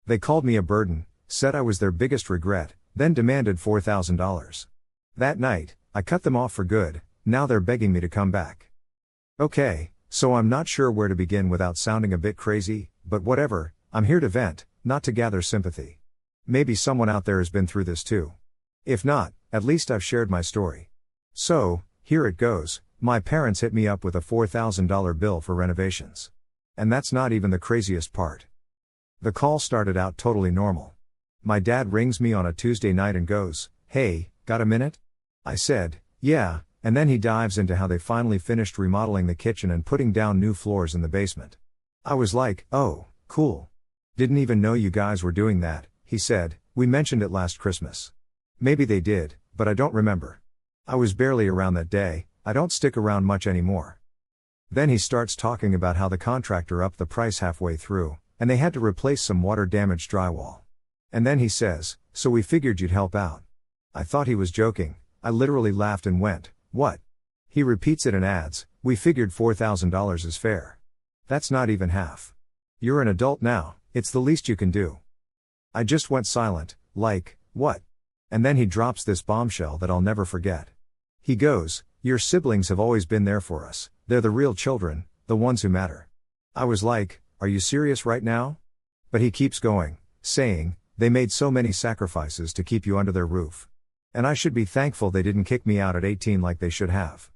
They called me a burden, said I was their biggest regret, then demanded $4,000. That night, I cut them off for good. Now they're begging me to come back. Okay, so I'm not sure where to begin without sounding a bit crazy, but whatever, I'm here to vent, not to gather sympathy. Maybe someone out there has been through this too. If not, at least I've shared my story. So, here it goes. My parents hit me up with a $4,000 bill for renovations. And that's not even the craziest part. The call started out totally normal. My dad rings me on a Tuesday night and goes, "Hey, got a minute?" I said, "Yeah," and then he dives into how they finally finished remodeling the kitchen and putting down new floors in the basement. I was like, "Oh, cool. Didn't even know you guys were doing that," he said. "We mentioned it last Christmas." Maybe they did, but I don't remember. I was barely around that day. I don't stick around much anymore. Then he starts talking about how the contractor upped the price halfway through, and they had to replace some water-damaged drywall. And then he says, "So we figured you'd help out." I thought he was joking. I literally laughed and went, "What?" He repeats it and adds, "We figured $4,000 is fair. That's not even half. You're an adult now, it's the least you can do." I just went silent, like, what? And then he drops this bombshell that I'll never forget. He goes, "Your siblings have always been there for us, they're the real children, the ones who matter." I was like, "Are you serious right now?" But he keeps going, saying, "They made so many sacrifices to keep you under their roof. And I should be thankful they didn't kick me out at 18 like they should have."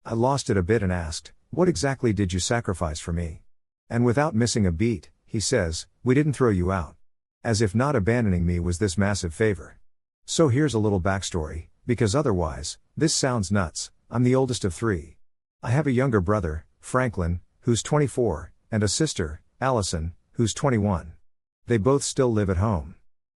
I lost it a bit and asked, "What exactly did you sacrifice for me?" And without missing a beat, he says, "We didn't throw you out." As if not abandoning me was this massive favor. So here's a little backstory, because otherwise, this sounds nuts. I'm the oldest of 3. I have a younger brother, Franklin, who's 24, and a sister, Allison, who's 21. They both still live at home.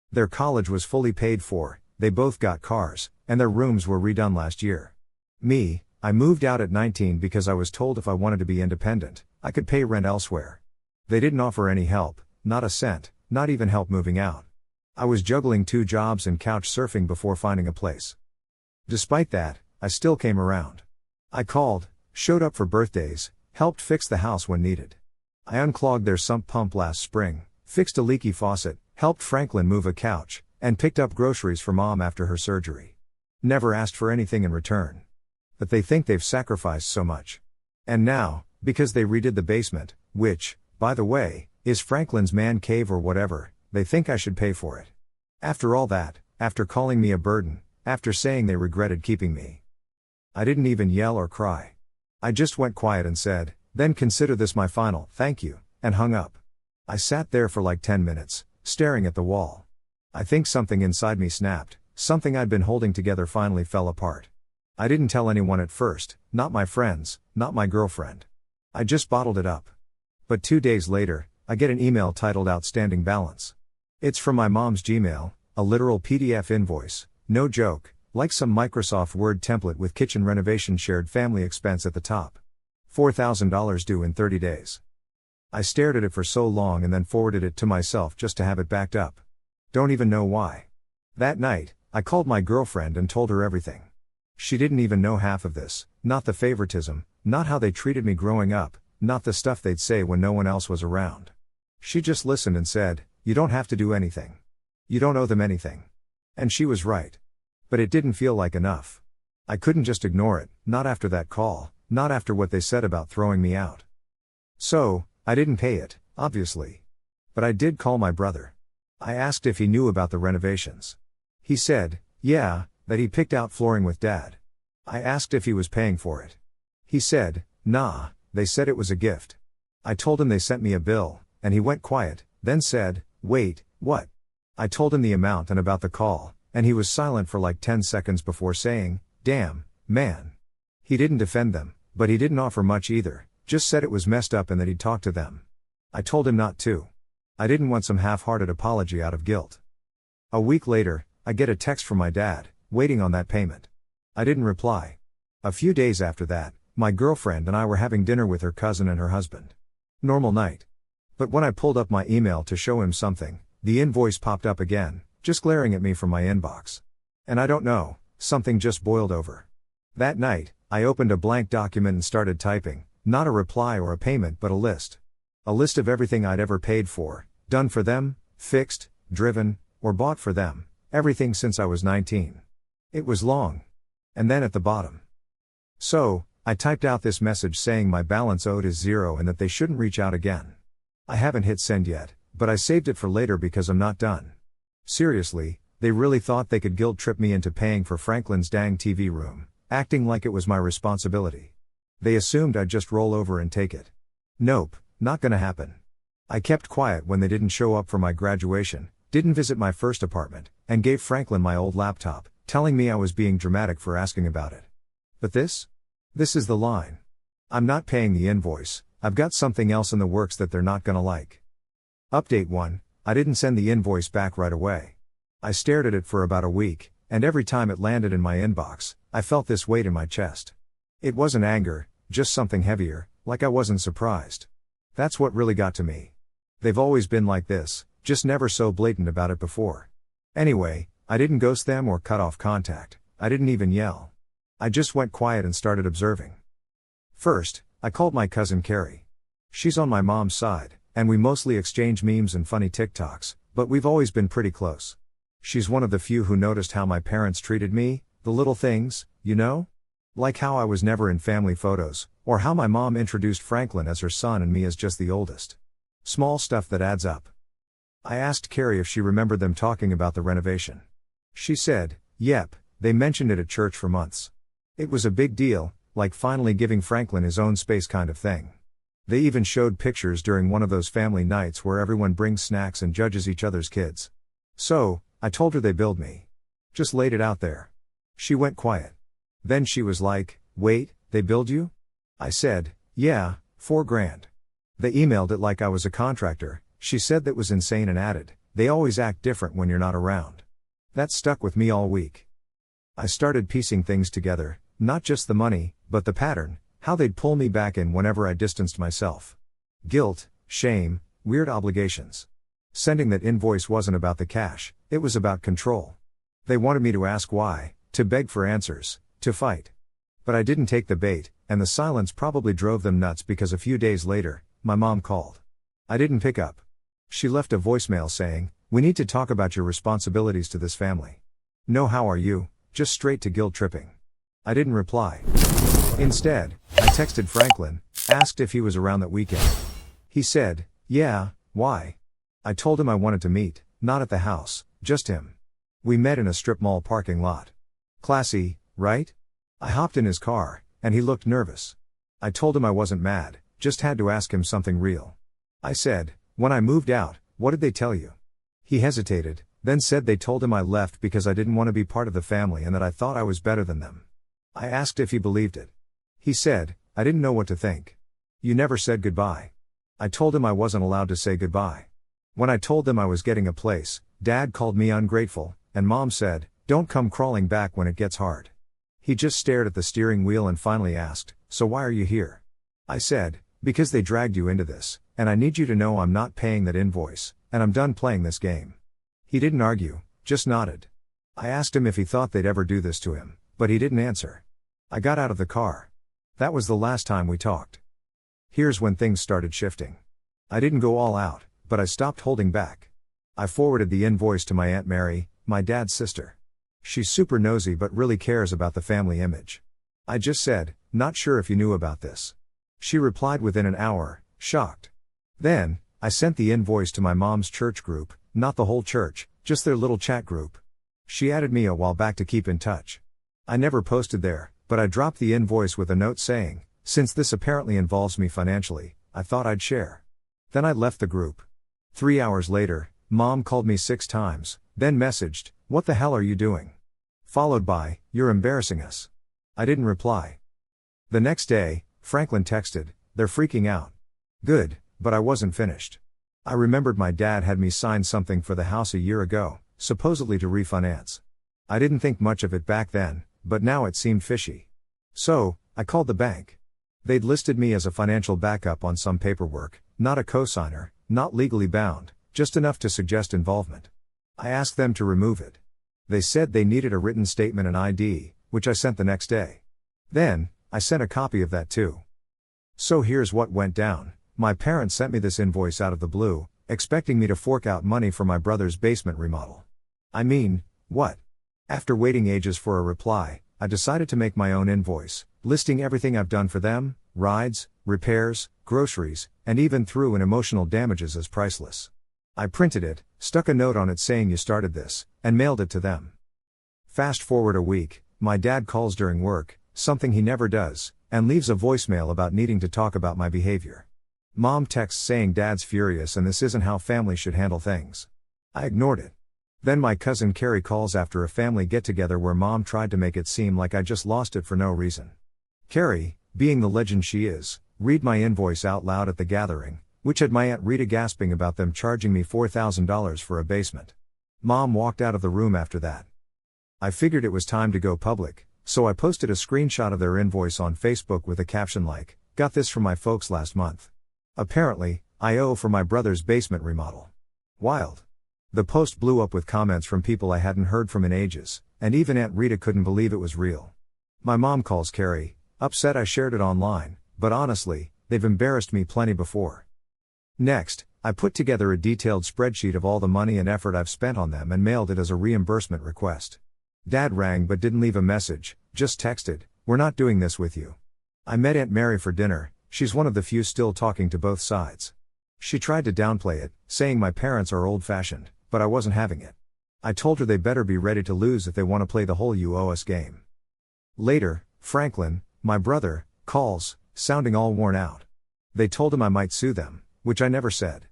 Their college was fully paid for, they both got cars, and their rooms were redone last year. Me, I moved out at 19 because I was told if I wanted to be independent, I could pay rent elsewhere. They didn't offer any help, not a cent, not even help moving out. I was juggling 2 jobs and couch surfing before finding a place. Despite that, I still came around. I called, showed up for birthdays, helped fix the house when needed. I unclogged their sump pump last spring, fixed a leaky faucet, helped Franklin move a couch, and picked up groceries for Mom after her surgery. Never asked for anything in return. But they think they've sacrificed so much. And now, because they redid the basement, which, by the way, is Franklin's man cave or whatever, they think I should pay for it. After all that, after calling me a burden, after saying they regretted keeping me. I didn't even yell or cry. I just went quiet and said, "Then consider this my final thank you," and hung up. I sat there for like 10 minutes, staring at the wall. I think something inside me snapped, something I'd been holding together finally fell apart. I didn't tell anyone at first, not my friends, not my girlfriend. I just bottled it up. But 2 days later, I get an email titled "Outstanding Balance." It's from my mom's Gmail, a literal PDF invoice, no joke, like some Microsoft Word template with kitchen renovation shared family expense at the top. $4,000 due in 30 days. I stared at it for so long and then forwarded it to myself just to have it backed up. Don't even know why. That night, I called my girlfriend and told her everything. She didn't even know half of this, not the favoritism, not how they treated me growing up, not the stuff they'd say when no one else was around. She just listened and said, "You don't have to do anything. You don't owe them anything." And she was right. But it didn't feel like enough. I couldn't just ignore it, not after that call, not after what they said about throwing me out. So, I didn't pay it, obviously. But I did call my brother. I asked if he knew about the renovations. He said, yeah, that he picked out flooring with Dad. I asked if he was paying for it. He said, nah, they said it was a gift. I told him they sent me a bill, and he went quiet, then said, wait, what? I told him the amount and about the call, and he was silent for like 10 seconds before saying, damn, man. He didn't defend them, but he didn't offer much either, just said it was messed up and that he'd talk to them. I told him not to. I didn't want some half-hearted apology out of guilt. A week later, I get a text from my dad, waiting on that payment. I didn't reply. A few days after that, my girlfriend and I were having dinner with her cousin and her husband. Normal night. But when I pulled up my email to show him something, the invoice popped up again, just glaring at me from my inbox. And I don't know, something just boiled over. That night, I opened a blank document and started typing, not a reply or a payment but a list. A list of everything I'd ever paid for, done for them, fixed, driven, or bought for them, everything since I was 19. It was long. And then at the bottom. So, I typed out this message saying my balance owed is 0 and that they shouldn't reach out again. I haven't hit send yet, but I saved it for later because I'm not done. Seriously, they really thought they could guilt trip me into paying for Franklin's dang TV room, acting like it was my responsibility. They assumed I'd just roll over and take it. Nope, not gonna happen. I kept quiet when they didn't show up for my graduation, didn't visit my first apartment, and gave Franklin my old laptop, telling me I was being dramatic for asking about it. But this is the line. I'm not paying the invoice, I've got something else in the works that they're not gonna like. Update 1, I didn't send the invoice back right away. I stared at it for about a week, and every time it landed in my inbox, I felt this weight in my chest. It wasn't anger, just something heavier, like I wasn't surprised. That's what really got to me. They've always been like this, just never so blatant about it before. Anyway, I didn't ghost them or cut off contact, I didn't even yell. I just went quiet and started observing. First, I called my cousin Carrie. She's on my mom's side, and we mostly exchange memes and funny TikToks, but we've always been pretty close. She's one of the few who noticed how my parents treated me, the little things, you know? Like how I was never in family photos, or how my mom introduced Franklin as her son and me as just the oldest. Small stuff that adds up. I asked Carrie if she remembered them talking about the renovation. She said, yep, they mentioned it at church for months. It was a big deal, like finally giving Franklin his own space kind of thing. They even showed pictures during one of those family nights where everyone brings snacks and judges each other's kids. So, I told her they billed me. Just laid it out there. She went quiet. Then she was like, wait, they billed you? I said, yeah, $4,000. They emailed it like I was a contractor. She said that was insane and added, they always act different when you're not around. That stuck with me all week. I started piecing things together, not just the money, but the pattern, how they'd pull me back in whenever I distanced myself. Guilt, shame, weird obligations. Sending that invoice wasn't about the cash, it was about control. They wanted me to ask why, to beg for answers, to fight. But I didn't take the bait, and the silence probably drove them nuts because a few days later, my mom called. I didn't pick up. She left a voicemail saying, we need to talk about your responsibilities to this family. No, how are you? Just straight to guilt tripping. I didn't reply. Instead, I texted Franklin, asked if he was around that weekend. He said, yeah, why? I told him I wanted to meet, not at the house, just him. We met in a strip mall parking lot. Classy, right? I hopped in his car, and he looked nervous. I told him I wasn't mad, just had to ask him something real. I said, when I moved out, what did they tell you? He hesitated, then said they told him I left because I didn't want to be part of the family and that I thought I was better than them. I asked if he believed it. He said, I didn't know what to think. You never said goodbye. I told him I wasn't allowed to say goodbye. When I told them I was getting a place, Dad called me ungrateful, and Mom said, don't come crawling back when it gets hard. He just stared at the steering wheel and finally asked, so why are you here? I said, because they dragged you into this, and I need you to know I'm not paying that invoice, and I'm done playing this game. He didn't argue, just nodded. I asked him if he thought they'd ever do this to him, but he didn't answer. I got out of the car. That was the last time we talked. Here's when things started shifting. I didn't go all out, but I stopped holding back. I forwarded the invoice to my Aunt Mary, my dad's sister. She's super nosy but really cares about the family image. I just said, not sure if you knew about this. She replied within an hour, shocked. Then, I sent the invoice to my mom's church group, not the whole church, just their little chat group. She added me a while back to keep in touch. I never posted there, but I dropped the invoice with a note saying, since this apparently involves me financially, I thought I'd share. Then I left the group. 3 hours later, Mom called me 6 times, then messaged, what the hell are you doing? Followed by, you're embarrassing us. I didn't reply. The next day, Franklin texted, they're freaking out. Good, but I wasn't finished. I remembered my dad had me sign something for the house a year ago, supposedly to refinance. I didn't think much of it back then, but now it seemed fishy. So, I called the bank. They'd listed me as a financial backup on some paperwork, not a cosigner, not legally bound, just enough to suggest involvement. I asked them to remove it. They said they needed a written statement and ID, which I sent the next day. Then, I sent a copy of that too. So here's what went down. My parents sent me this invoice out of the blue, expecting me to fork out money for my brother's basement remodel. I mean, what? After waiting ages for a reply, I decided to make my own invoice, listing everything I've done for them: rides, repairs, groceries, and even threw in emotional damages as priceless. I printed it, stuck a note on it saying "you started this," and mailed it to them. Fast forward a week, my dad calls during work, something he never does, and leaves a voicemail about needing to talk about my behavior. Mom texts saying Dad's furious and this isn't how families should handle things. I ignored it. Then my cousin Carrie calls after a family get-together where Mom tried to make it seem like I just lost it for no reason. Carrie, being the legend she is, read my invoice out loud at the gathering, which had my Aunt Rita gasping about them charging me $4,000 for a basement. Mom walked out of the room after that. I figured it was time to go public, so I posted a screenshot of their invoice on Facebook with a caption like, "Got this from my folks last month. Apparently, I owe for my brother's basement remodel." Wild. The post blew up with comments from people I hadn't heard from in ages, and even Aunt Rita couldn't believe it was real. My mom calls Carrie, upset I shared it online, but honestly, they've embarrassed me plenty before. Next, I put together a detailed spreadsheet of all the money and effort I've spent on them and mailed it as a reimbursement request. Dad rang but didn't leave a message, just texted, "We're not doing this with you." I met Aunt Mary for dinner. She's one of the few still talking to both sides. She tried to downplay it, saying my parents are old-fashioned, but I wasn't having it. I told her they better be ready to lose if they want to play the whole "you owe us" game. Later, Franklin, my brother, calls, sounding all worn out. They told him I might sue them, which I never said.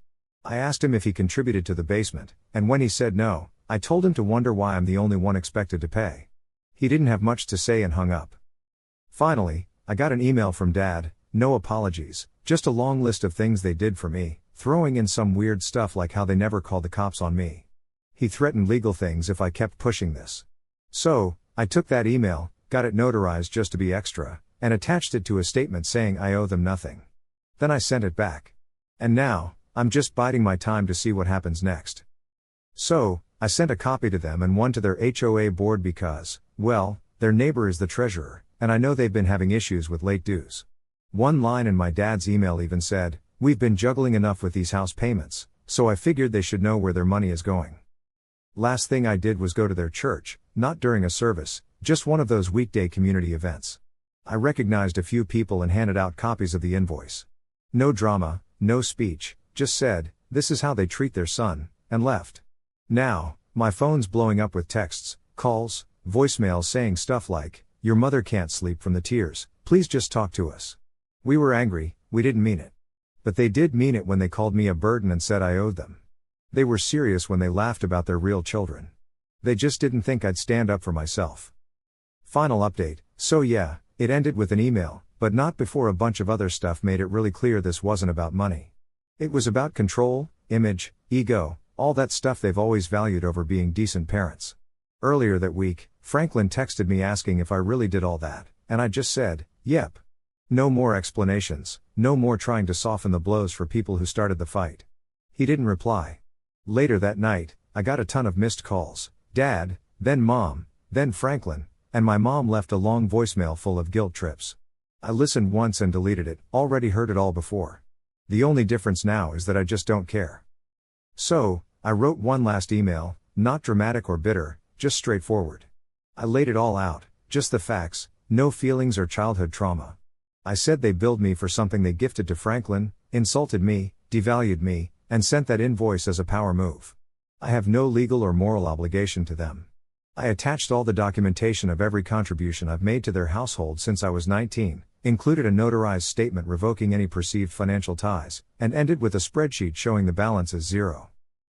I asked him if he contributed to the basement, and when he said no, I told him to wonder why I'm the only one expected to pay. He didn't have much to say and hung up. Finally, I got an email from Dad. No apologies, just a long list of things they did for me, throwing in some weird stuff like how they never called the cops on me. He threatened legal things if I kept pushing this. So, I took that email, got it notarized just to be extra, and attached it to a statement saying I owe them nothing. Then I sent it back. And now, I'm just biding my time to see what happens next. So, I sent a copy to them and one to their HOA board because, well, their neighbor is the treasurer, and I know they've been having issues with late dues. One line in my dad's email even said, "We've been juggling enough with these house payments, so I figured they should know where their money is going." Last thing I did was go to their church, not during a service, just one of those weekday community events. I recognized a few people and handed out copies of the invoice. No drama, no speech, just said, "This is how they treat their son," and left. Now, my phone's blowing up with texts, calls, voicemails saying stuff like, "Your mother can't sleep from the tears, please just talk to us. We were angry, we didn't mean it." But they did mean it when they called me a burden and said I owed them. They were serious when they laughed about their real children. They just didn't think I'd stand up for myself. Final update, so yeah, it ended with an email, but not before a bunch of other stuff made it really clear this wasn't about money. It was about control, image, ego, all that stuff they've always valued over being decent parents. Earlier that week, Franklin texted me asking if I really did all that, and I just said, "Yep." No more explanations, no more trying to soften the blows for people who started the fight. He didn't reply. Later that night, I got a ton of missed calls, Dad, then Mom, then Franklin, and my mom left a long voicemail full of guilt trips. I listened once and deleted it, already heard it all before. The only difference now is that I just don't care. So, I wrote one last email, not dramatic or bitter, just straightforward. I laid it all out, just the facts, no feelings or childhood trauma. I said they billed me for something they gifted to Franklin, insulted me, devalued me, and sent that invoice as a power move. I have no legal or moral obligation to them. I attached all the documentation of every contribution I've made to their household since I was 19, included a notarized statement revoking any perceived financial ties, and ended with a spreadsheet showing the balance as zero.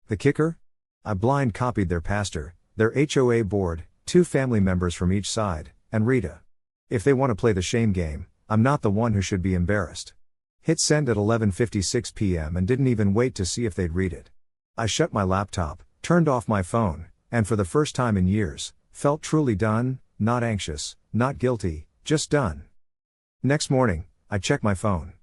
The kicker? I blind copied their pastor, their HOA board, 2 family members from each side, and Rita. If they want to play the shame game, I'm not the one who should be embarrassed. Hit send at 11:56 p.m. and didn't even wait to see if they'd read it. I shut my laptop, turned off my phone, and for the first time in years, felt truly done, not anxious, not guilty, just done. Next morning, I check my phone.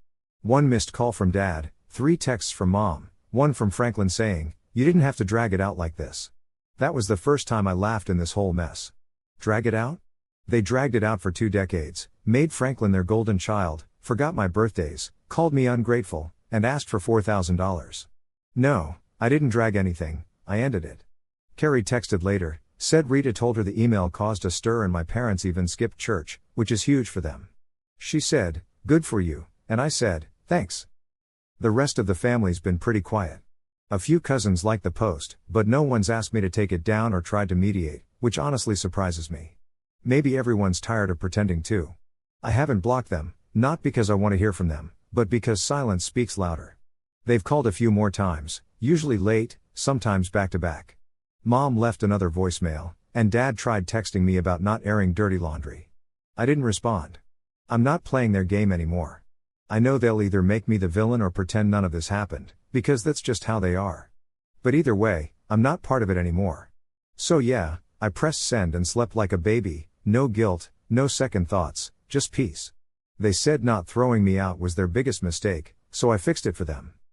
1 missed call from Dad, 3 texts from Mom, 1 from Franklin saying, "You didn't have to drag it out like this." That was the first time I laughed in this whole mess. Drag it out? They dragged it out for 2 decades, made Franklin their golden child, forgot my birthdays, called me ungrateful, and asked for $4,000. No, I didn't drag anything, I ended it. Carrie texted later, said Rita told her the email caused a stir and my parents even skipped church, which is huge for them. She said, "Good for you," and I said, "Thanks." The rest of the family's been pretty quiet. A few cousins liked the post, but no one's asked me to take it down or tried to mediate, which honestly surprises me. Maybe everyone's tired of pretending too. I haven't blocked them, not because I want to hear from them, but because silence speaks louder. They've called a few more times, usually late, sometimes back to back. Mom left another voicemail, and Dad tried texting me about not airing dirty laundry. I didn't respond. I'm not playing their game anymore. I know they'll either make me the villain or pretend none of this happened, because that's just how they are. But either way, I'm not part of it anymore. So yeah, I pressed send and slept like a baby, no guilt, no second thoughts, just peace. They said not throwing me out was their biggest mistake, so I fixed it for them.